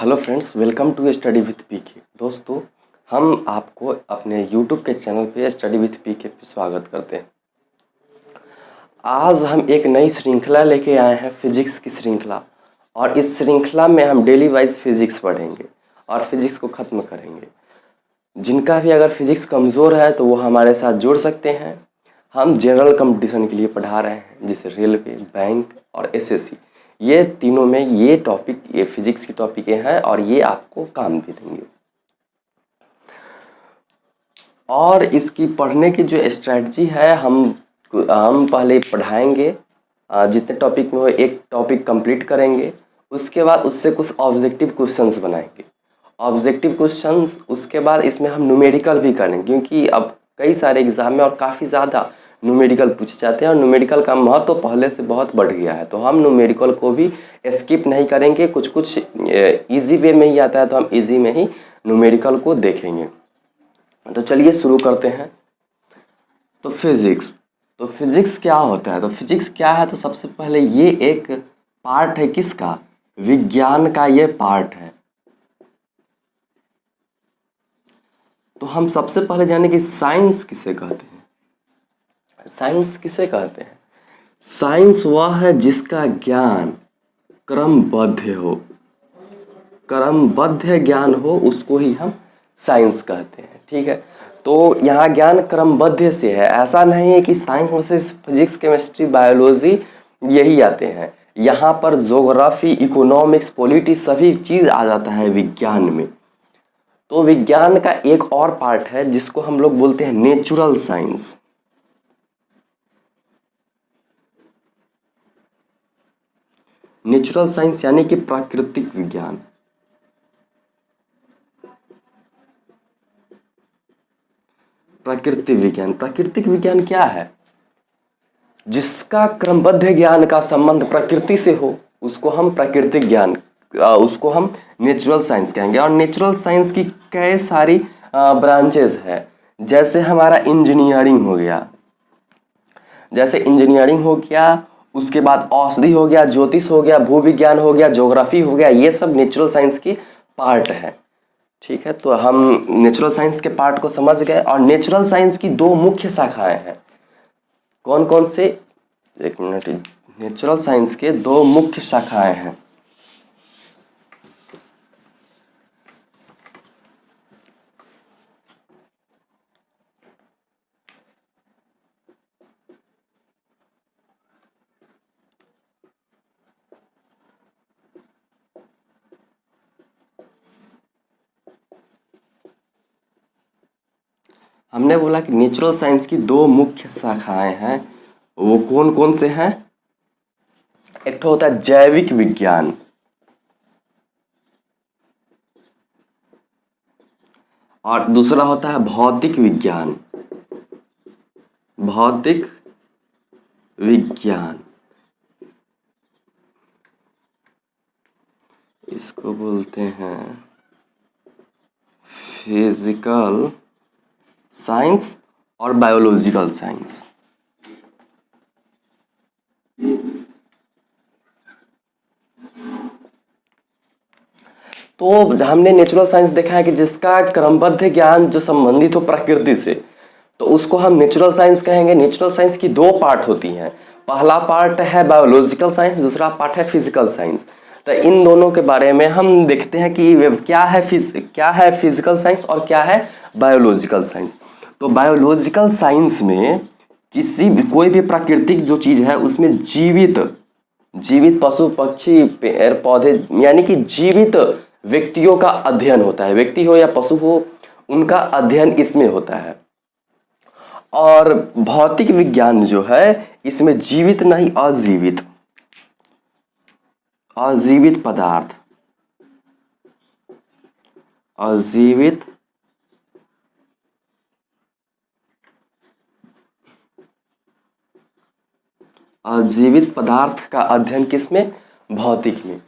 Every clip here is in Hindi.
Hello friends, welcome to study with PK. दोस्तों, हम आपको अपने यूट्यूब के चैनल पे स्टडी विथ पीके पे स्वागत करते हैं। आज हम एक नई श्रृंखला लेके आए हैं, फिजिक्स की श्रृंखला। और इस श्रृंखला में हम डेली वाइज फिजिक्स पढ़ेंगे और फिजिक्स को ख़त्म करेंगे। जिनका भी अगर फिजिक्स कमज़ोर है तो वो हमारे साथ जुड़ सकते हैं। हम जनरल कंपटीशन के लिए पढ़ा रहे हैं, जैसे रेलवे, बैंक और एसएससी। ये तीनों में ये टॉपिक, ये फिजिक्स की टॉपिकें हैं और ये आपको काम भी देंगे। और इसकी पढ़ने की जो स्ट्रेटजी है, हम पहले पढ़ाएंगे, जितने टॉपिक में हो एक टॉपिक कंप्लीट करेंगे। उसके बाद उससे कुछ ऑब्जेक्टिव क्वेश्चंस बनाएंगे। ऑब्जेक्टिव क्वेश्चंस उसके बाद इसमें हम न्यूमेरिकल भी करेंगे, क्योंकि अब कई सारे एग्ज़ाम में और काफ़ी ज़्यादा न्यूमेरिकल पूछे जाते हैं और न्यूमेरिकल का महत्व पहले से बहुत बढ़ गया है। तो हम न्यूमेरिकल को भी स्किप नहीं करेंगे। कुछ कुछ इजी वे में ही आता है तो हम इजी में ही न्यूमेरिकल को देखेंगे। तो चलिए शुरू करते हैं। तो फिजिक्स क्या होता है? तो फिजिक्स क्या है? तो सबसे पहले ये एक पार्ट है, किसका? विज्ञान का ये पार्ट है। तो हम सबसे पहले जाने कि साइंस किसे कहते हैं। साइंस किसे कहते हैं? साइंस वह है जिसका ज्ञान क्रमबद्ध हो। क्रमबद्ध ज्ञान हो, उसको ही हम साइंस कहते हैं। ठीक है, तो यहाँ ज्ञान क्रमबद्ध से है। ऐसा नहीं है कि साइंस में सिर्फ फिजिक्स, केमिस्ट्री, बायोलॉजी यही आते हैं। यहाँ पर ज्योग्राफी, इकोनॉमिक्स, पॉलिटिक्स सभी चीज़ आ जाता है विज्ञान में। तो विज्ञान का एक और पार्ट है जिसको हम लोग बोलते हैं नेचुरल साइंस। नेचुरल साइंस यानी कि प्राकृतिक विज्ञान। प्राकृतिक विज्ञान क्या है? जिसका क्रमबद्ध ज्ञान का संबंध प्रकृति से हो, उसको हम प्राकृतिक ज्ञान, उसको हम नेचुरल साइंस कहेंगे। और नेचुरल साइंस की कई सारी ब्रांचेस है। जैसे हमारा इंजीनियरिंग हो गया, उसके बाद औषधि हो गया, ज्योतिष हो गया, भूविज्ञान हो गया, ज्योग्राफी हो गया। ये सब नेचुरल साइंस की पार्ट है। ठीक है, तो हम नेचुरल साइंस के पार्ट को समझ गए। और नेचुरल साइंस की दो मुख्य शाखाएं हैं। कौन कौन से? एक मिनट। नेचुरल साइंस के दो मुख्य शाखाएं हैं। हमने बोला कि नेचुरल साइंस की दो मुख्य शाखाएं हैं। वो कौन कौन से हैं? एक तो होता है जैविक विज्ञान, और दूसरा होता है भौतिक विज्ञान। भौतिक विज्ञान, इसको बोलते हैं फिजिकल साइंस और बायोलॉजिकल साइंस। तो हमने नेचुरल साइंस देखा है कि जिसका क्रमबद्ध ज्ञान जो संबंधित हो प्रकृति से, तो उसको हम नेचुरल साइंस कहेंगे। नेचुरल साइंस की दो पार्ट होती हैं। पहला पार्ट है बायोलॉजिकल साइंस, दूसरा पार्ट है फिजिकल साइंस। तो इन दोनों के बारे में हम देखते हैं कि क्या है फिजिकल साइंस और क्या है बायोलॉजिकल साइंस। तो बायोलॉजिकल साइंस में कोई भी प्राकृतिक जो चीज़ है उसमें जीवित पशु, पक्षी, पेड़ पौधे, यानी कि जीवित व्यक्तियों का अध्ययन होता है। व्यक्ति हो या पशु हो, उनका अध्ययन इसमें होता है। और भौतिक विज्ञान जो है, इसमें जीवित नहीं, अजीवित पदार्थ, अजीवित पदार्थ का अध्ययन किसमें? भौतिक में।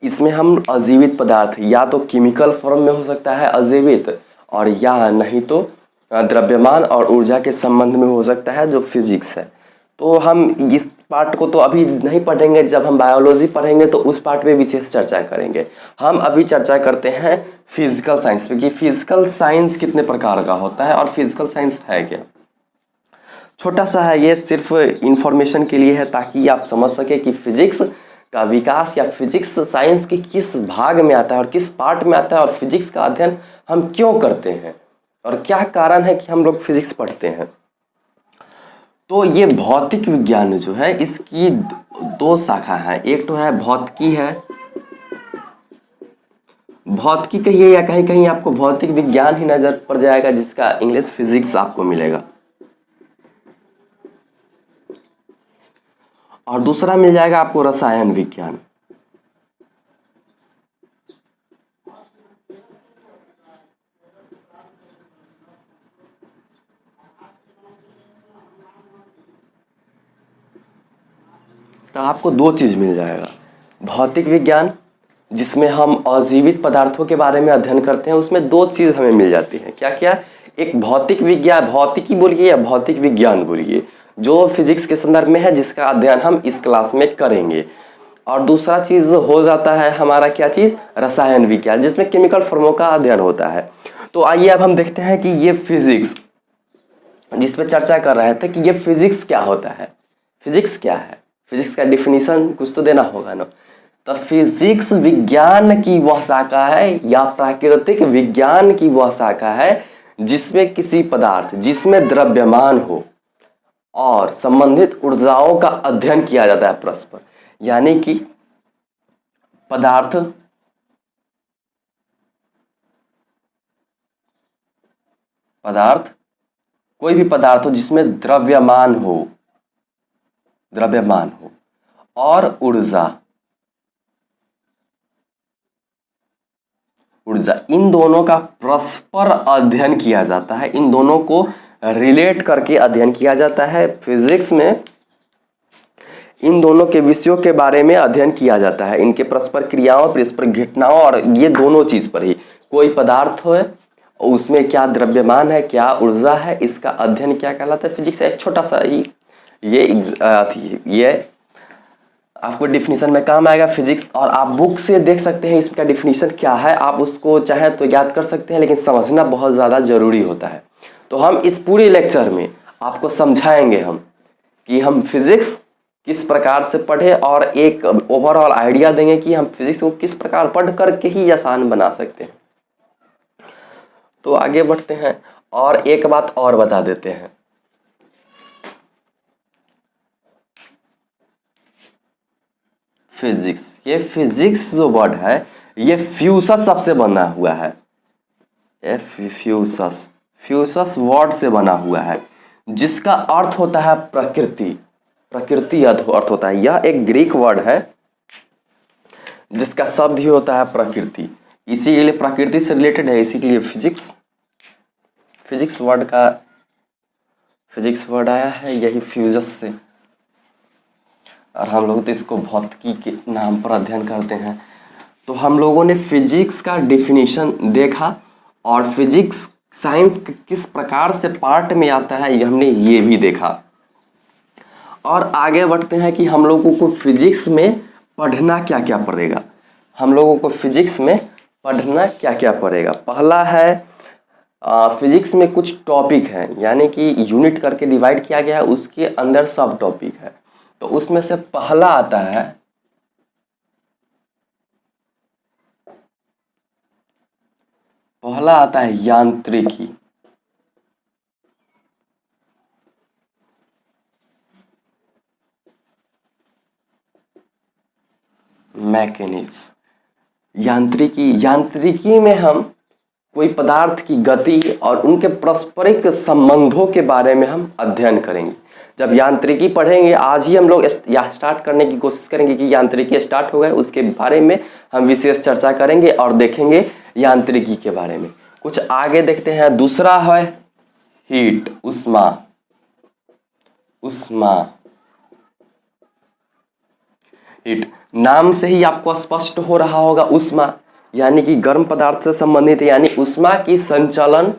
इसमें हम अजीवित पदार्थ या तो केमिकल फॉर्म में हो सकता है अजीवित, और या नहीं तो द्रव्यमान और ऊर्जा के संबंध में हो सकता है, जो फिजिक्स है। तो हम इस पार्ट को तो अभी नहीं पढ़ेंगे, जब हम बायोलॉजी पढ़ेंगे तो उस पार्ट पे विशेष चर्चा करेंगे। हम अभी चर्चा करते हैं फिजिकल साइंस पे कि फिजिकल साइंस कितने प्रकार का होता है और फिजिकल साइंस है क्या। छोटा सा है ये, सिर्फ इंफॉर्मेशन के लिए है ताकि आप समझ सके कि फिजिक्स का विकास या फिजिक्स साइंस के किस भाग में आता है और किस पार्ट में आता है, और फिजिक्स का अध्ययन हम क्यों करते हैं और क्या कारण है कि हम लोग फिजिक्स पढ़ते हैं। तो ये भौतिक विज्ञान जो है इसकी दो शाखा है, एक तो है भौतिकी है, भौतिकी कहिए या कहीं कहीं आपको भौतिक विज्ञान ही नजर पड़ जाएगा जिसका इंग्लिश फिजिक्स आपको मिलेगा, और दूसरा मिल जाएगा आपको रसायन विज्ञान। तो आपको दो चीज़ मिल जाएगा, भौतिक विज्ञान जिसमें हम अजीवित पदार्थों के बारे में अध्ययन करते हैं, उसमें दो चीज़ हमें मिल जाती हैं। क्या क्या? एक भौतिक विज्ञान, भौतिकी बोलिए या भौतिक विज्ञान बोलिए, जो फिजिक्स के संदर्भ में है जिसका अध्ययन हम इस क्लास में करेंगे। और दूसरा चीज़ हो जाता है हमारा क्या चीज़? रसायन विज्ञान, जिसमें केमिकल फॉर्मों का अध्ययन होता है। तो आइए अब हम देखते हैं कि ये फिजिक्स जिस पे चर्चा कर रहे थे कि ये फिजिक्स क्या होता है, फिजिक्स क्या है, फिजिक्स का डिफिनीशन कुछ तो देना होगा ना। तो फिजिक्स विज्ञान की वह शाखा है या प्राकृतिक विज्ञान की वह शाखा है जिसमें किसी पदार्थ जिसमें द्रव्यमान हो और संबंधित ऊर्जाओं का अध्ययन किया जाता है परस्पर। यानी कि पदार्थ कोई भी पदार्थ हो जिसमें द्रव्यमान हो और ऊर्जा, इन दोनों का परस्पर अध्ययन किया जाता है, इन दोनों को रिलेट करके अध्ययन किया जाता है। फिजिक्स में इन दोनों के विषयों के बारे में अध्ययन किया जाता है, इनके परस्पर क्रियाओं, परस्पर घटनाओं, और ये दोनों चीज पर ही कोई पदार्थ हो उसमें क्या द्रव्यमान है, क्या ऊर्जा है, इसका अध्ययन क्या कहलाता है। फिजिक्स एक छोटा सा ही ये आपको डिफिनीशन में काम आएगा फिजिक्स, और आप बुक से देख सकते हैं इसका डिफिनीशन क्या है, आप उसको चाहे तो याद कर सकते हैं, लेकिन समझना बहुत ज़्यादा ज़रूरी होता है। तो हम इस पूरे लेक्चर में आपको समझाएंगे हम कि हम फिजिक्स किस प्रकार से पढ़े और एक ओवरऑल आइडिया देंगे कि हम फिजिक्स को किस प्रकार पढ़ करके ही आसान बना सकते हैं। तो आगे बढ़ते हैं और एक बात और बता देते हैं, फिजिक्स, ये फिजिक्स जो वर्ड है ये फ्यूसस शब्द से बना हुआ है, फ्यूसस वर्ड से बना हुआ है जिसका अर्थ होता है प्रकृति, अर्थ होता है। यह एक ग्रीक वर्ड है जिसका शब्द ही होता है प्रकृति, इसी के लिए प्रकृति से रिलेटेड है, इसी के लिए फिजिक्स वर्ड आया है यही फ्यूजस से, और हम लोग तो इसको भौतिकी के नाम पर अध्ययन करते हैं। तो हम लोगों ने फिजिक्स का डिफिनीशन देखा और फिजिक्स साइंस किस प्रकार से पार्ट में आता है हमने ये भी देखा। और आगे बढ़ते हैं कि हम लोगों को फिजिक्स में पढ़ना क्या क्या पड़ेगा, हम लोगों को फिजिक्स में पढ़ना क्या क्या पड़ेगा। पहला है फिजिक्स में कुछ टॉपिक हैं, यानी कि यूनिट करके डिवाइड किया गया है, उसके अंदर सब टॉपिक है। तो उसमें से पहला आता है यांत्रिकी, मैकेनिक्स। यांत्रिकी में हम कोई पदार्थ की गति और उनके पारस्परिक संबंधों के बारे में हम अध्ययन करेंगे। जब यांत्रिकी पढ़ेंगे, आज ही हम लोग स्टार्ट करने की कोशिश करेंगे कि यांत्रिकी स्टार्ट हो गए, उसके बारे में हम विशेष चर्चा करेंगे और देखेंगे यांत्रिकी के बारे में। कुछ आगे देखते हैं, दूसरा है हीट, उष्मा। हीट नाम से ही आपको स्पष्ट हो रहा होगा, उष्मा यानी कि गर्म पदार्थ से संबंधित, यानी उष्मा की संचालन,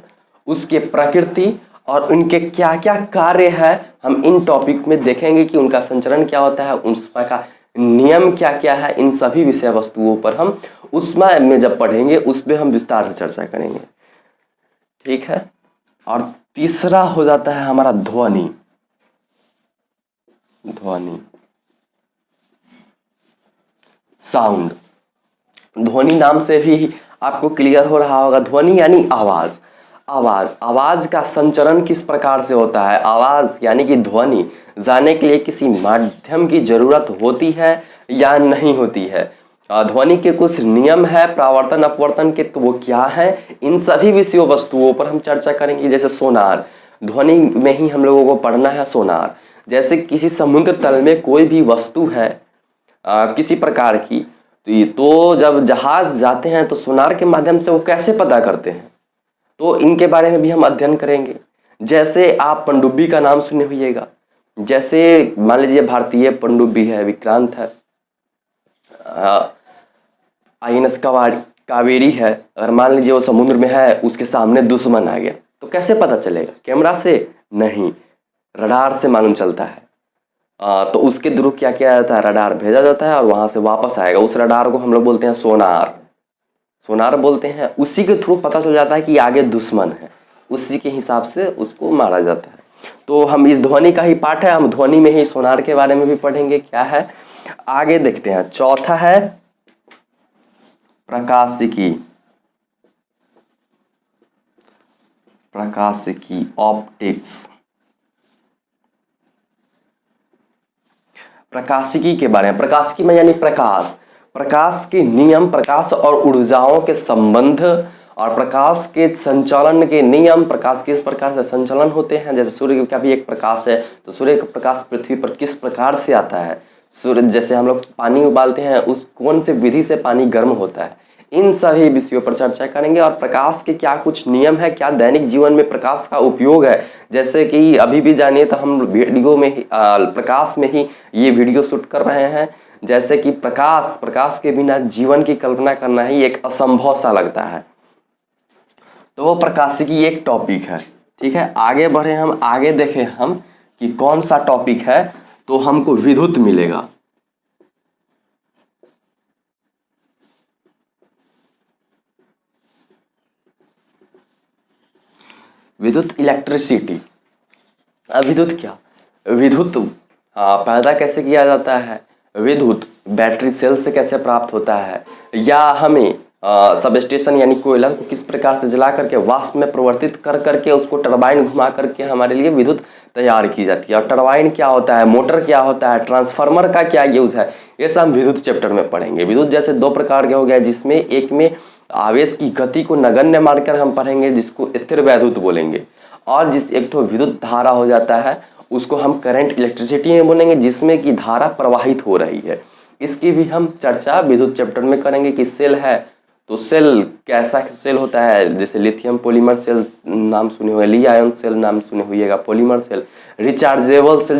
उसके प्रकृति और उनके क्या क्या कार्य है हम इन टॉपिक में देखेंगे कि उनका संचरण क्या होता है, उसमें का नियम क्या क्या है। इन सभी विषय वस्तुओं पर हम उसमें में जब पढ़ेंगे उस पर हम विस्तार से चर्चा करेंगे, ठीक है। और तीसरा हो जाता है हमारा ध्वनि। ध्वनि, साउंड। ध्वनि नाम से भी आपको क्लियर हो रहा होगा, ध्वनि यानी आवाज। आवाज का संचरण किस प्रकार से होता है, आवाज यानी कि ध्वनि जाने के लिए किसी माध्यम की जरूरत होती है या नहीं होती है। ध्वनि के कुछ नियम है प्रावर्तन अपवर्तन के, तो वो क्या है, इन सभी विषयों वस्तुओं पर हम चर्चा करेंगे। जैसे सोनार, ध्वनि में ही हम लोगों को पढ़ना है सोनार। जैसे किसी समुद्र तल में कोई भी वस्तु है किसी प्रकार की, तो जब जहाज जाते हैं तो सोनार के माध्यम से वो कैसे पता करते हैं, तो इनके बारे में भी हम अध्ययन करेंगे। जैसे आप पनडुब्बी का नाम सुने होइएगा, जैसे मान लीजिए भारतीय पनडुब्बी है, विक्रांत है, INS कावेरी है, अगर मान लीजिए वो समुद्र में है, उसके सामने दुश्मन आ गया तो कैसे पता चलेगा, कैमरा से नहीं, रडार से मालूम चलता है। तो उसके थ्रू क्या किया जाता है, रडार भेजा जाता है और वहां से वापस आएगा। उस रडार को हम लोग बोलते हैं सोनार, सोनार बोलते हैं। उसी के थ्रू पता चल जाता है कि आगे दुश्मन है, उसी के हिसाब से उसको मारा जाता है। तो हम इस ध्वनि का ही पाठ है, हम ध्वनि में ही सोनार के बारे में भी पढ़ेंगे क्या है। आगे देखते हैं, चौथा है प्रकाशिकी। प्रकाशिकी, ऑप्टिक्स। प्रकाशिकी के बारे में, प्रकाशिकी में यानी प्रकाश, प्रकाश के नियम, प्रकाश और ऊर्जाओं के संबंध और प्रकाश के संचालन के नियम, प्रकाश किस प्रकार से संचालन होते हैं। जैसे सूर्य का भी एक प्रकाश है, तो सूर्य का प्रकाश पृथ्वी पर किस प्रकार से आता है, सूर्य जैसे हम लोग पानी उबालते हैं उस कौन से विधि से पानी गर्म होता है, इन सभी विषयों पर चर्चा करेंगे। और प्रकाश के क्या कुछ नियम है, क्या दैनिक जीवन में प्रकाश का उपयोग है। जैसे कि अभी भी जानिए तो हम वीडियो में ही प्रकाश में ही ये वीडियो शूट कर रहे हैं। जैसे कि प्रकाश के बिना जीवन की कल्पना करना ही एक असंभव सा लगता है, तो वो प्रकाशिकी एक टॉपिक है, ठीक है। आगे बढ़े हम, आगे देखें हम कि कौन सा टॉपिक है, तो हमको विद्युत मिलेगा। विद्युत, इलेक्ट्रिसिटी। विद्युत क्या, विद्युत पैदा कैसे किया जाता है, विद्युत बैटरी सेल से कैसे प्राप्त होता है, या हमें सब स्टेशन यानी कोयला को किस प्रकार से जला करके वाष्प में परिवर्तित कर करके उसको टरबाइन घुमा करके हमारे लिए विद्युत तैयार की जाती है। और टरबाइन क्या होता है, मोटर क्या होता है, ट्रांसफार्मर का क्या यूज है, ये सब हम विद्युत चैप्टर में पढ़ेंगे। विद्युत जैसे दो प्रकार के हो गया, जिसमें एक में आवेश की गति को नगण्य मानकर हम पढ़ेंगे जिसको स्थिर वैद्युत बोलेंगे, और जिस एक तो विद्युत धारा हो जाता है उसको हम करंट इलेक्ट्रिसिटी में बोलेंगे, जिसमें कि धारा प्रवाहित हो रही है। इसकी भी हम चर्चा विद्युत चैप्टर में करेंगे कि सेल है तो सेल कैसा सेल होता है, जैसे लिथियम पॉलीमर सेल नाम सुने हुए, ली आयन सेल नाम सुने हुएगा, पॉलीमर सेल, रिचार्जेबल सेल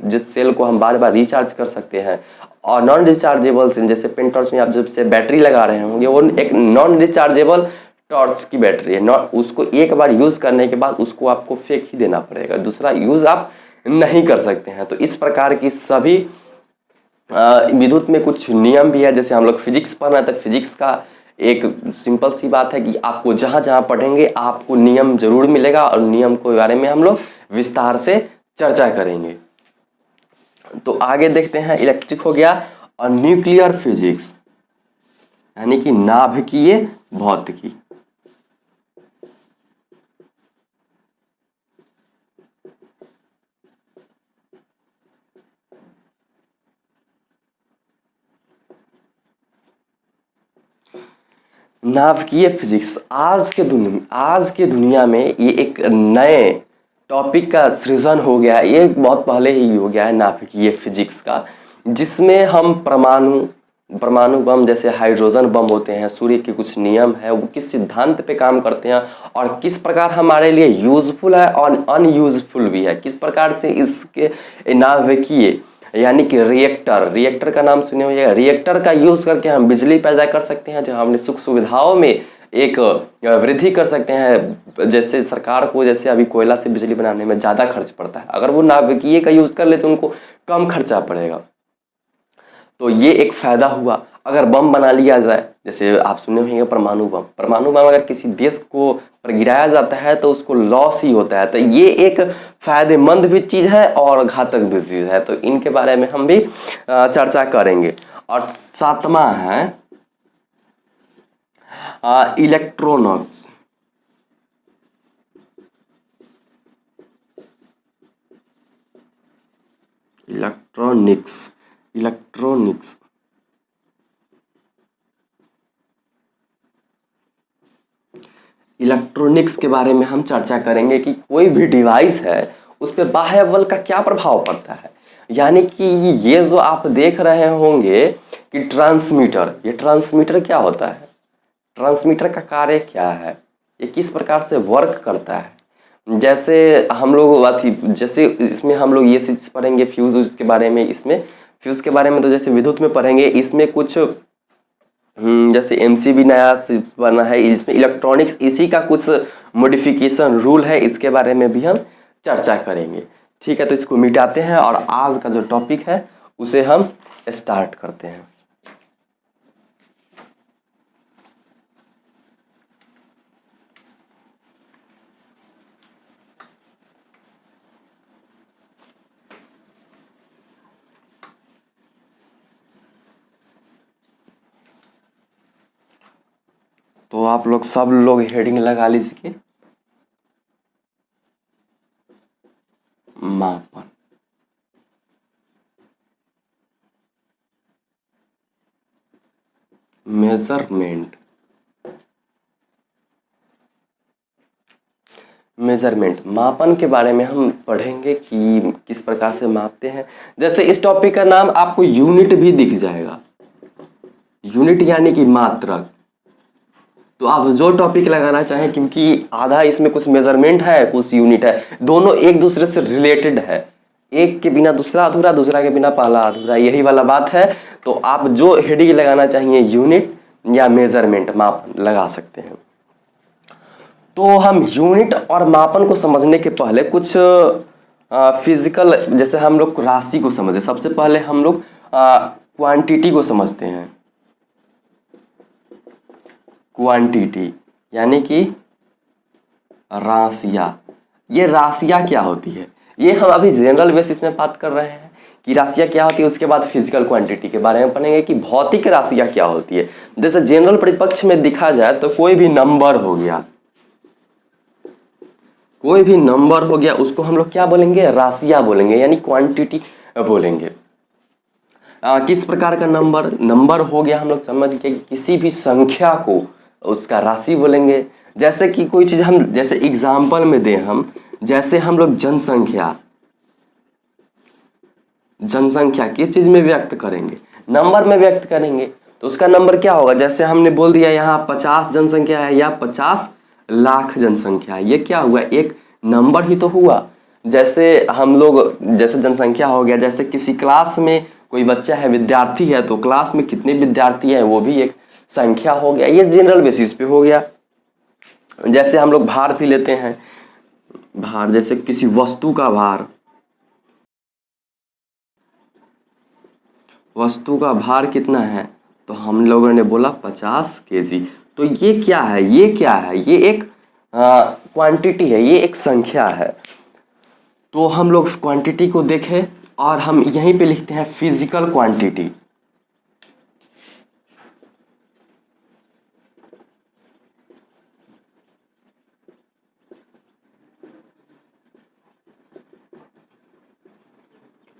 जिस सेल को हम बार बार रिचार्ज कर सकते हैं, और नॉन रिचार्जेबल सेल जैसे पेन टॉर्च में आप जब से बैटरी लगा रहे होंगे वो एक नॉन रिचार्जेबल टॉर्च की बैटरी है, नॉट उसको एक बार यूज़ करने के बाद उसको आपको फेंक ही देना पड़ेगा, दूसरा यूज़ आप नहीं कर सकते हैं। तो इस प्रकार की सभी विद्युत में कुछ नियम भी है। जैसे हम लोग फिजिक्स पढ़ रहे हैं तो फिजिक्स का एक सिंपल सी बात है कि आपको जहाँ जहाँ पढ़ेंगे आपको नियम जरूर मिलेगा, और नियम के बारे में हम लोग विस्तार से चर्चा करेंगे। तो आगे देखते हैं, इलेक्ट्रिक हो गया, और न्यूक्लियर फिजिक्स यानी कि नाभिकीय भौतिकी। नाभिकीय फिजिक्स आज के दुनिया में ये एक नए टॉपिक का सृजन हो गया है, ये बहुत पहले ही हो गया है नाभिकीय फिजिक्स का, जिसमें हम परमाणु बम जैसे हाइड्रोजन बम होते हैं, सूर्य के कुछ नियम है, वो किस सिद्धांत पे काम करते हैं और किस प्रकार हमारे लिए यूजफुल है और अनयूजफुल भी है, किस प्रकार से इसके नाभिकीय यानी कि रिएक्टर का नाम सुने हुए, रिएक्टर का यूज़ करके हम बिजली पैदा कर सकते हैं, जो हमने सुख सुविधाओं में एक वृद्धि कर सकते हैं। जैसे सरकार को जैसे अभी कोयला से बिजली बनाने में ज़्यादा खर्च पड़ता है, अगर वो नाभिकीय का यूज़ कर ले तो उनको कम खर्चा पड़ेगा। तो ये एक फ़ायदा हुआ। अगर बम बना लिया जाए, जैसे आप सुने होंगे परमाणु बम, परमाणु बम अगर किसी देश को पर गिराया जाता है तो उसको लॉस ही होता है। तो ये एक फ़ायदेमंद भी चीज़ है और घातक भी चीज़ है, तो इनके बारे में हम भी चर्चा करेंगे। और सातवां है इलेक्ट्रॉनिक्स। इलेक्ट्रॉनिक्स इलेक्ट्रॉनिक्स इलेक्ट्रॉनिक्स के बारे में हम चर्चा करेंगे कि कोई भी डिवाइस है उस पर बाह्य बल का क्या प्रभाव पड़ता है। यानी कि ये जो आप देख रहे होंगे कि ट्रांसमीटर, ये ट्रांसमीटर क्या होता है, ट्रांसमीटर का कार्य क्या है, ये किस प्रकार से वर्क करता है। जैसे हम लोग जैसे इसमें हम लोग ये चीज़ पढ़ेंगे फ्यूज़ के बारे में। इसमें फ्यूज़ के बारे में तो जैसे विद्युत में पढ़ेंगे, इसमें कुछ जैसे एमसीबी नया बना है, इसमें इलेक्ट्रॉनिक्स इसी का कुछ मॉडिफिकेशन रूल है, इसके बारे में भी हम चर्चा करेंगे। ठीक है, तो इसको मिटाते हैं और आज का जो टॉपिक है उसे हम स्टार्ट करते हैं। तो आप लोग सब लोग हेडिंग लगा लीजिए। मापन, मेजरमेंट, मापन के बारे में हम पढ़ेंगे कि किस प्रकार से मापते हैं। जैसे इस टॉपिक का नाम आपको यूनिट भी दिख जाएगा, यूनिट यानी कि मात्रक। तो आप जो टॉपिक लगाना चाहें, क्योंकि आधा इसमें कुछ मेजरमेंट है कुछ यूनिट है, दोनों एक दूसरे से रिलेटेड है, एक के बिना दूसरा अधूरा, दूसरा के बिना पहला अधूरा, यही वाला बात है। तो आप जो हेडिंग लगाना चाहिए यूनिट या मेजरमेंट, मापन लगा सकते हैं। तो हम यूनिट और मापन को समझने के पहले कुछ फिजिकल, जैसे हम लोग राशि को समझे, सबसे पहले हम लोग क्वांटिटी को समझते हैं। क्वांटिटी यानी कि राशियाँ। ये राशियाँ क्या होती है, ये हम अभी जनरल बेसिस में बात कर रहे हैं कि राशियाँ क्या होती है। उसके बाद फिजिकल क्वांटिटी के बारे में पढ़ेंगे कि भौतिक राशियाँ क्या होती है। जैसे जनरल परिपक्ष में दिखा जाए तो कोई भी नंबर हो गया, कोई भी नंबर हो गया, उसको हम लोग क्या बोलेंगे, राशियाँ बोलेंगे, यानी क्वांटिटी बोलेंगे। किस प्रकार का नंबर हो गया, हम लोग समझ गए कि किसी भी संख्या को उसका राशि बोलेंगे। जैसे कि कोई चीज़ हम जैसे एग्जाम्पल में दें, हम जैसे हम लोग जनसंख्या किस चीज़ में व्यक्त करेंगे, नंबर में व्यक्त करेंगे। तो उसका नंबर क्या होगा, जैसे हमने बोल दिया यहाँ 50 जनसंख्या है या 50 लाख जनसंख्या है, ये क्या हुआ, एक नंबर ही तो हुआ। जैसे हम लोग जैसे जनसंख्या हो गया, जैसे किसी क्लास में कोई बच्चा है, विद्यार्थी है, तो क्लास में कितने विद्यार्थी हैं वो भी एक संख्या हो गया, ये जनरल बेसिस पे हो गया। जैसे हम लोग भार भी लेते हैं, भार जैसे किसी वस्तु का भार, वस्तु का भार कितना है, तो हम लोगों ने बोला 50 kg। तो ये क्या है, ये क्या है, ये एक क्वांटिटी है, ये एक संख्या है। तो हम लोग क्वांटिटी को देखें और हम यहीं पे लिखते हैं फिजिकल क्वांटिटी।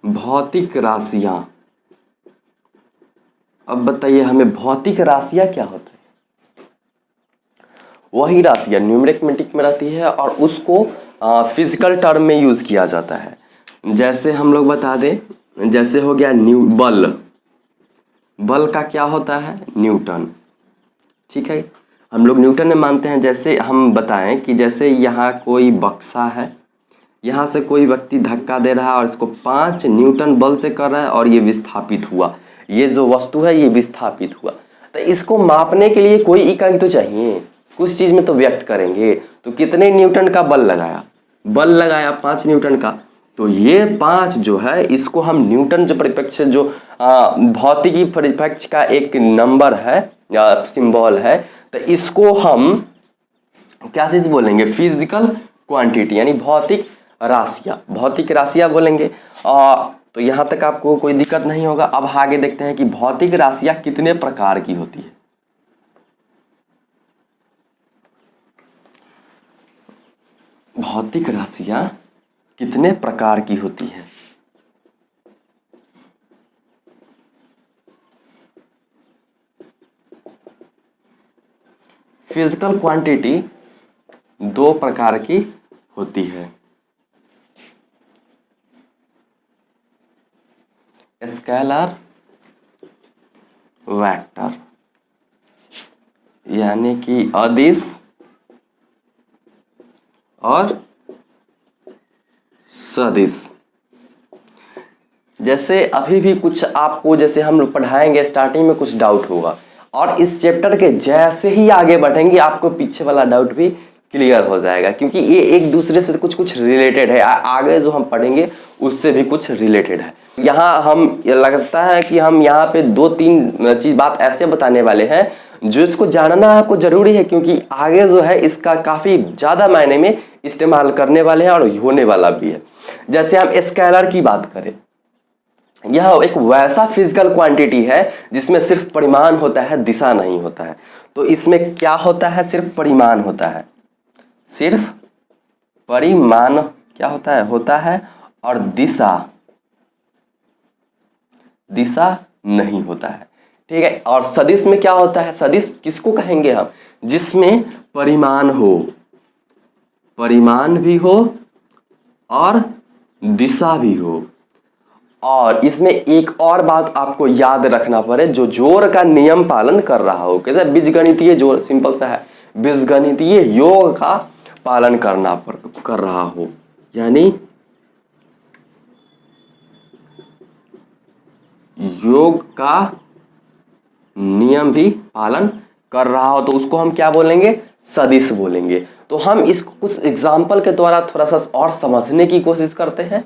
भौतिक राशियाँ। अब बताइए हमें भौतिक राशियाँ क्या होता है। वही राशियाँ न्यूमेरिक में रहती है और उसको फिजिकल टर्म में यूज़ किया जाता है। जैसे हम लोग बता दें, जैसे हो गया बल का क्या होता है, न्यूटन। ठीक है, हम लोग न्यूटन में मानते हैं। जैसे हम बताएं कि जैसे यहाँ कोई बक्सा है, यहाँ से कोई व्यक्ति धक्का दे रहा है और इसको 5 न्यूटन बल से कर रहा है और ये विस्थापित हुआ, ये जो वस्तु है ये विस्थापित हुआ। तो इसको मापने के लिए कोई इकाई तो चाहिए, कुछ चीज़ में तो व्यक्त करेंगे। तो कितने न्यूटन का बल लगाया, बल लगाया 5 न्यूटन का। तो ये 5 जो है इसको हम न्यूटन जो परिप्रेक्ष्य जो भौतिकी परिप्रेक्ष्य का एक नंबर है या सिंबल है, तो इसको हम क्या चीज़ बोलेंगे, फिजिकल क्वांटिटी यानी भौतिक राशियाँ बोलेंगे। तो यहाँ तक आपको कोई दिक्कत नहीं होगा। अब आगे देखते हैं कि भौतिक राशियाँ कितने प्रकार की होती है। भौतिक राशियाँ कितने प्रकार की होती हैं। फिजिकल क्वांटिटी 2 प्रकार की होती है, स्केलर वेक्टर, यानी कि अदिश और सदिश। जैसे अभी भी कुछ आपको, जैसे हम लोग पढ़ाएंगे स्टार्टिंग में कुछ डाउट होगा और इस चैप्टर के जैसे ही आगे बढ़ेंगे आपको पीछे वाला डाउट भी क्लियर हो जाएगा, क्योंकि ये एक दूसरे से कुछ रिलेटेड है। आगे जो हम पढ़ेंगे उससे भी कुछ रिलेटेड है। यहाँ हम लगता है कि हम यहाँ पे 2-3 चीज बात ऐसे बताने वाले हैं जो इसको जानना आपको जरूरी है, क्योंकि आगे जो है इसका काफ़ी ज़्यादा मायने में इस्तेमाल करने वाले हैं और होने वाला भी है। जैसे हम स्केलर की बात करें, यह एक वैसा फिजिकल क्वांटिटी है जिसमें सिर्फ परिमाण होता है, दिशा नहीं होता है। तो इसमें क्या होता है, सिर्फ परिमाण होता है, सिर्फ परिमाण क्या होता है और दिशा नहीं होता है। ठीक है। और सदिश में क्या होता है, सदिश किसको कहेंगे हम, जिसमें परिमाण भी हो और दिशा भी हो। और इसमें एक और बात आपको याद रखना पड़े, जो जोड़ का नियम पालन कर रहा हो। कैसे, बीजगणितीय जोड़, सिंपल सा है, बीजगणितीय योग का पालन कर रहा हो, यानी योग का नियम भी पालन कर रहा हो, तो उसको हम क्या बोलेंगे, सदिश बोलेंगे। तो हम इसको कुछ एग्जाम्पल के द्वारा थोड़ा सा और समझने की कोशिश करते हैं।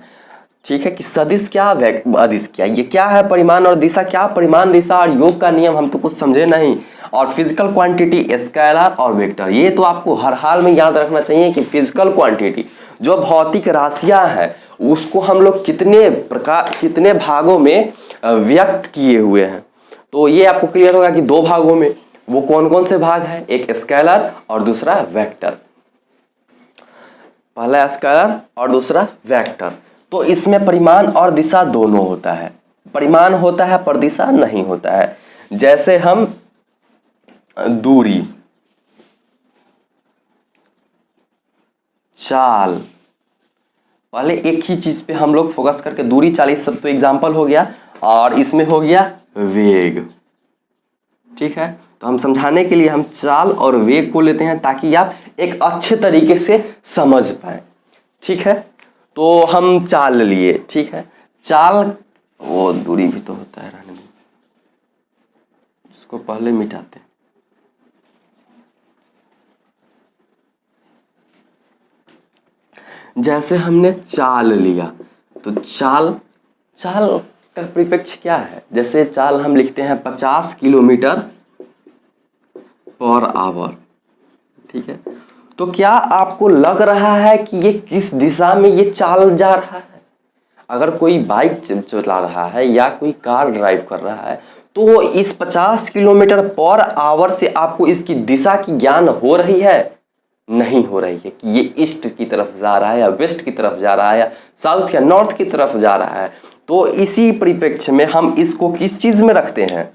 ठीक है, कि सदिश क्या, अदिश क्या, ये क्या है, परिमाण और दिशा क्या, परिमाण दिशा और योग का नियम हम तो कुछ समझे नहीं। और फिजिकल क्वांटिटी, स्केलर और वेक्टर, ये तो आपको हर हाल में याद रखना चाहिए कि फिजिकल क्वांटिटी जो भौतिक राशियां हैं उसको हम लोग कितने भागों में व्यक्त किए हुए हैं। तो ये आपको क्लियर होगा कि 2 भागों में। वो कौन कौन से भाग हैं, एक स्केलर और दूसरा वेक्टर। पहला स्केलर और दूसरा वेक्टर। तो इसमें परिमाण और दिशा दोनों होता है, परिमाण होता है पर दिशा नहीं होता है। जैसे हम दूरी, चाल, पहले एक ही चीज पे हम लोग फोकस करके, दूरी, चाल, इस सब तो एग्जाम्पल हो गया, और इसमें हो गया वेग। ठीक है, तो हम समझाने के लिए हम चाल और वेग को लेते हैं ताकि आप एक अच्छे तरीके से समझ पाए। ठीक है, तो हम चाल लिए। ठीक है, चाल, वो दूरी भी तो होता है, रहने दो, इसको पहले मिटाते हैं। जैसे हमने चाल लिया, तो चाल का परिप्रेक्ष्य क्या है, जैसे चाल हम लिखते हैं 50 किलोमीटर पर आवर। ठीक है, तो क्या आपको लग रहा है कि ये किस दिशा में ये चाल जा रहा है? अगर कोई बाइक चला रहा है या कोई कार ड्राइव कर रहा है, तो इस 50 किलोमीटर पर आवर से आपको इसकी दिशा की ज्ञान हो रही है? नहीं हो रही है, कि ये ईस्ट की तरफ जा रहा है या वेस्ट की तरफ जा रहा है या साउथ या नॉर्थ की तरफ जा रहा है। तो इसी परिप्रेक्ष्य में हम इसको किस चीज में रखते हैं,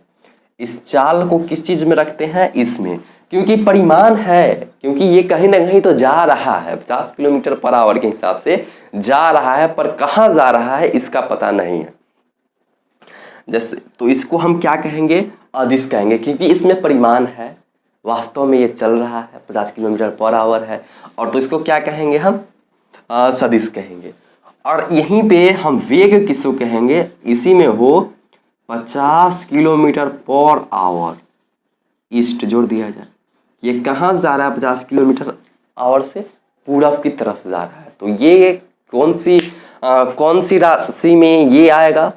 इस चाल को किस चीज में रखते हैं, इसमें, क्योंकि परिमाण है, क्योंकि ये कहीं ना कहीं तो जा रहा है, 50 किलोमीटर पर आवर के हिसाब से जा रहा है, पर कहाँ जा रहा है इसका पता नहीं है। जैसे, तो इसको हम क्या कहेंगे, अदिश कहेंगे, क्योंकि इसमें परिमाण है, वास्तव में ये चल रहा है, 50 किलोमीटर पर आवर है। और तो इसको क्या कहेंगे हम, सदिश कहेंगे। और यहीं पे हम वेग किसको कहेंगे, इसी में हो 50 किलोमीटर पर आवर, ईस्ट जोड़ दिया जाए, ये कहाँ जा रहा है 50 किलोमीटर आवर से? पूरब की तरफ जा रहा है। तो ये कौन सी राशि में ये आएगा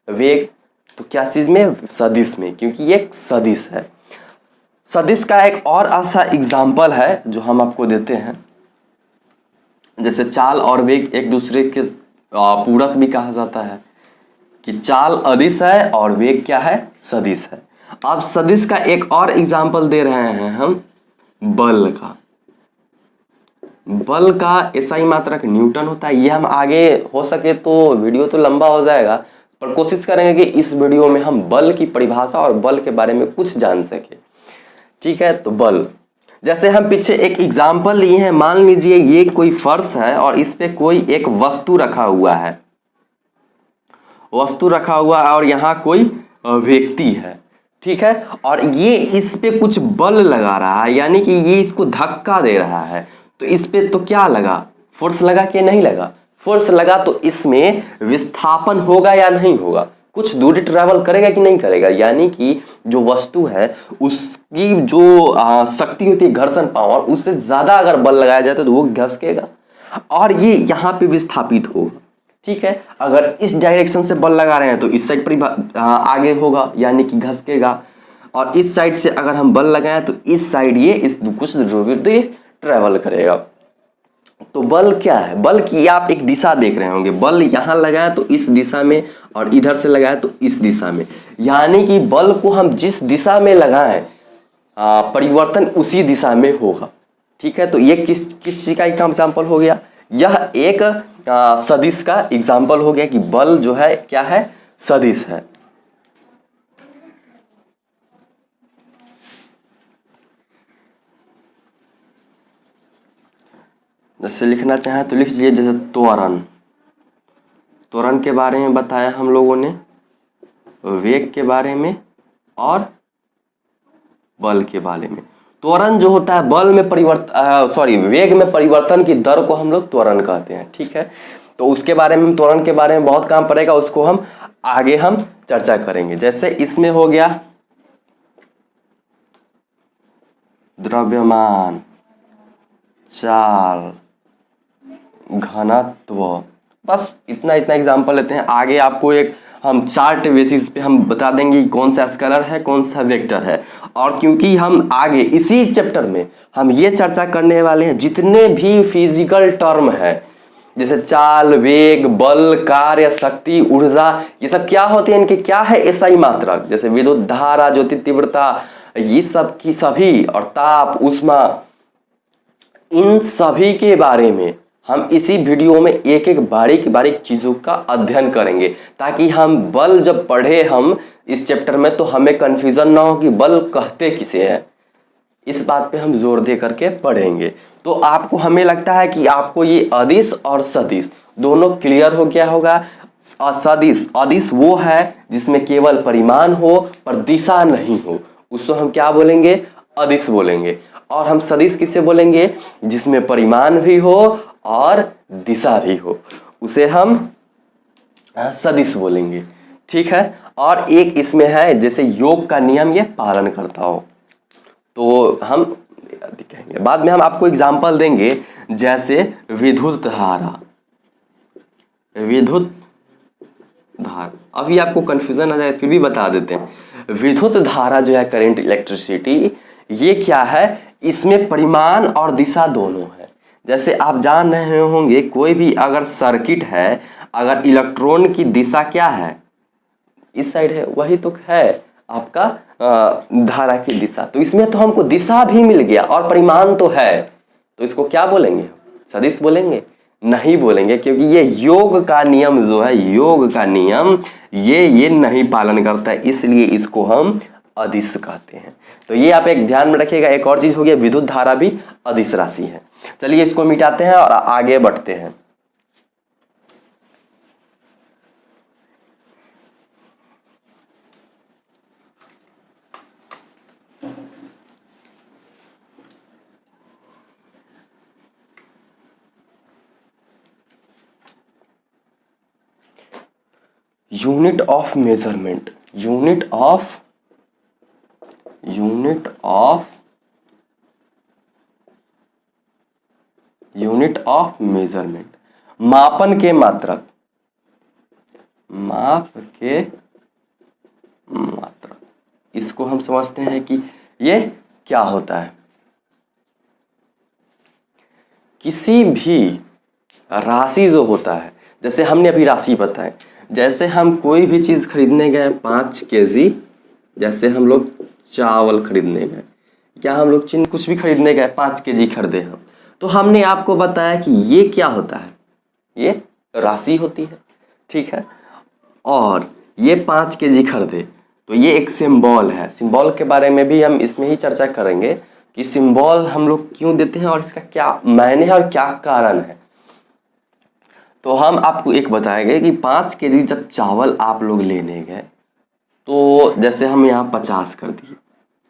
वेग? तो क्या चीज में? सदिश में, क्योंकि ये एक सदिश है। सदिश का एक और ऐसा एग्जाम्पल है जो हम आपको देते हैं, जैसे चाल और वेग एक दूसरे के पूरक भी कहा जाता है, कि चाल अदिश है और वेग क्या है? सदिश है। अब सदिश का एक और एग्जाम्पल दे रहे हैं हम बल का। बल का एसआई मात्रक न्यूटन होता है। ये हम आगे हो सके तो, वीडियो तो लंबा हो जाएगा, पर कोशिश करेंगे कि इस वीडियो में हम बल की परिभाषा और बल के बारे में कुछ जान सके। ठीक है, तो बल, जैसे हम पीछे एक एग्जाम्पल लिए हैं, मान लीजिए ये कोई फर्श है और इस पे कोई एक वस्तु रखा हुआ है, और यहाँ कोई व्यक्ति है। ठीक है, और ये इस पे कुछ बल लगा रहा है, यानी कि ये इसको धक्का दे रहा है। तो इस पे तो क्या लगा? फोर्स लगा कि नहीं लगा? फोर्स लगा, तो इसमें विस्थापन होगा या नहीं होगा? कुछ दूरी ट्रैवल करेगा कि नहीं करेगा? यानी कि जो वस्तु है उसकी जो शक्ति होती है, घर्षण पावर, उससे ज्यादा अगर बल लगाया जाए तो वो घसकेगा और ये यहाँ पे विस्थापित होगा। ठीक है, अगर इस डायरेक्शन से बल लगा रहे हैं तो इस साइड पर आगे होगा, यानी कि घसकेगा, और इस साइड से अगर हम बल लगाएं तो इस साइड ये इस कुछ दूरी ट्रैवल करेगा। तो बल क्या है? बल की आप एक दिशा देख रहे होंगे, बल यहाँ लगाए तो इस दिशा में और इधर से लगाए तो इस दिशा में, यानी कि बल को हम जिस दिशा में लगाएं परिवर्तन उसी दिशा में होगा। ठीक है, तो ये किस चीज का एग्जाम्पल हो गया? यह एक सदिश का एग्जाम्पल हो गया कि बल जो है क्या है? सदिश है। जैसे लिखना चाहें तो लिख लीजिए, जैसे त्वरण। त्वरण के बारे में बताया हम लोगों ने, वेग के बारे में और बल के बारे में। त्वरण जो होता है बल में वेग में परिवर्तन की दर को हम लोग त्वरण कहते हैं। ठीक है, तो उसके बारे में, त्वरण के बारे में बहुत काम पड़ेगा, उसको हम आगे चर्चा करेंगे। जैसे इसमें हो गया द्रव्यमान, चाल, घनत्व, बस इतना एग्जाम्पल लेते हैं। आगे आपको एक हम चार्ट बेसिस पे हम बता देंगे कि कौन सा स्केलर है, कौन सा वेक्टर है। और क्योंकि हम आगे इसी चैप्टर में हम ये चर्चा करने वाले हैं जितने भी फिजिकल टर्म है, जैसे चाल, वेग, बल, कार्य, शक्ति, ऊर्जा, ये सब क्या होते हैं, इनके क्या है एसआई मात्रक, जैसे विद्युत धारा, ज्योति तीव्रता, ये सब की सभी, और ताप, ऊष्मा, इन सभी के बारे में हम इसी वीडियो में एक एक बारीक बारीक चीज़ों का अध्ययन करेंगे, ताकि हम बल जब पढ़े हम इस चैप्टर में तो हमें कन्फ्यूजन ना हो कि बल कहते किसे हैं। इस बात पे हम जोर दे करके पढ़ेंगे। तो आपको, हमें लगता है कि आपको ये अदिश और सदिश दोनों क्लियर हो गया होगा। अदिश वो है जिसमें केवल परिमाण हो पर दिशा नहीं हो, उसको हम क्या बोलेंगे? अदिश बोलेंगे। और हम सदिश किसे बोलेंगे? जिसमें परिमाण भी हो और दिशा भी हो, उसे हम सदिश बोलेंगे। ठीक है, और एक इसमें है जैसे योग का नियम ये पालन करता हो, तो हम कहेंगे बाद में, हम आपको एग्जाम्पल देंगे, जैसे विद्युत धारा। अभी आपको कंफ्यूजन आ जाए फिर भी बता देते हैं। विद्युत धारा जो है, करंट, इलेक्ट्रिसिटी, ये क्या है? इसमें परिमाण और दिशा दोनों है। जैसे आप जान रहे होंगे, कोई भी अगर सर्किट है, अगर इलेक्ट्रॉन की दिशा क्या है? इस साइड है, वही तो है आपका धारा की दिशा। तो इसमें तो हमको दिशा भी मिल गया और परिमाण तो है, तो इसको क्या बोलेंगे? सदिश बोलेंगे? नहीं बोलेंगे, क्योंकि ये योग का नियम जो है, योग का नियम ये नहीं पालन करता है, इसलिए इसको हम अदिश कहते हैं। तो ये आप एक ध्यान में रखिएगा। एक और चीज हो गया, विद्युत धारा भी अदिश राशि है। चलिए इसको मिटाते हैं और आगे बढ़ते हैं। Unit of measurement, unit of unit of measurement, मापन के मात्रक, माप के मात्रक। इसको हम समझते हैं कि ये क्या होता है। किसी भी राशि जो होता है, जैसे हमने अभी राशि बताई, जैसे हम कोई भी चीज़ खरीदने गए 5 केजी, जैसे हम लोग चावल खरीदने गए या हम लोग कुछ भी खरीदने गए 5 केजी खरीदे हम, तो हमने आपको बताया कि ये क्या होता है, ये राशि होती है, ठीक है। और ये 5 केजी खरीदे तो ये एक सिंबल है। सिंबल के बारे में भी हम इसमें ही चर्चा करेंगे कि सिंबल हम लोग क्यों देते हैं और इसका क्या मायने है और क्या कारण है। तो हम आपको एक बताएंगे कि 5 केजी जब चावल आप लोग लेने गए, तो जैसे हम यहाँ 50 कर दिए,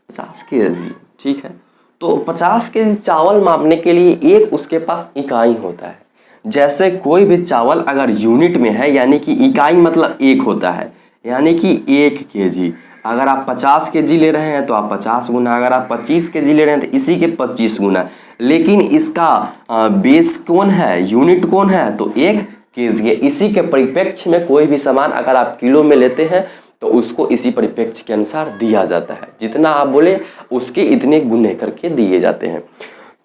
50 केजी, ठीक है। तो 50 केजी चावल मापने के लिए एक उसके पास इकाई होता है। जैसे कोई भी चावल अगर यूनिट में है, यानी कि इकाई मतलब एक होता है, यानी कि 1 केजी। अगर आप 50 केजी ले रहे हैं तो आप 50 गुना, अगर आप 25 केजी ले रहे हैं तो इसी के 25 गुना। लेकिन इसका बेस कौन है, यूनिट कौन है, तो 1 केजी। इसी के परिप्रेक्ष्य में कोई भी सामान अगर आप किलो में लेते हैं तो उसको इसी परिप्रेक्ष्य के अनुसार दिया जाता है, जितना आप बोले उसके इतने गुने करके दिए जाते हैं।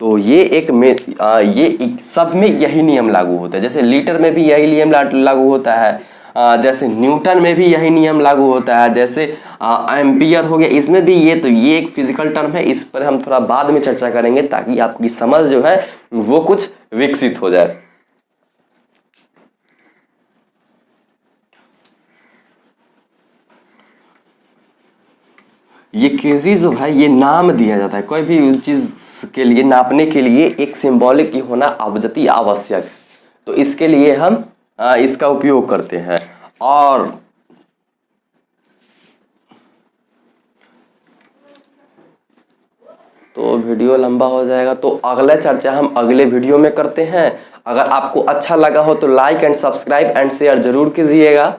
तो ये एक सब में यही नियम लागू होता है। जैसे लीटर में भी यही नियम लागू होता है, जैसे न्यूटन में भी यही नियम लागू होता है, जैसे एम्पियर हो गया, इसमें भी ये, तो ये एक फिजिकल टर्म है, इस पर हम थोड़ा बाद में चर्चा करेंगे ताकि आपकी समझ जो है वो कुछ विकसित हो जाए। ये केजी जो है ये नाम दिया जाता है, कोई भी चीज़ के लिए नापने के लिए एक सिंबॉलिक होना अवजति आवश्यक है, तो इसके लिए हम इसका उपयोग करते हैं। और तो वीडियो लंबा हो जाएगा, तो अगला चर्चा हम अगले वीडियो में करते हैं। अगर आपको अच्छा लगा हो तो like and subscribe and share जरूर कीजिएगा।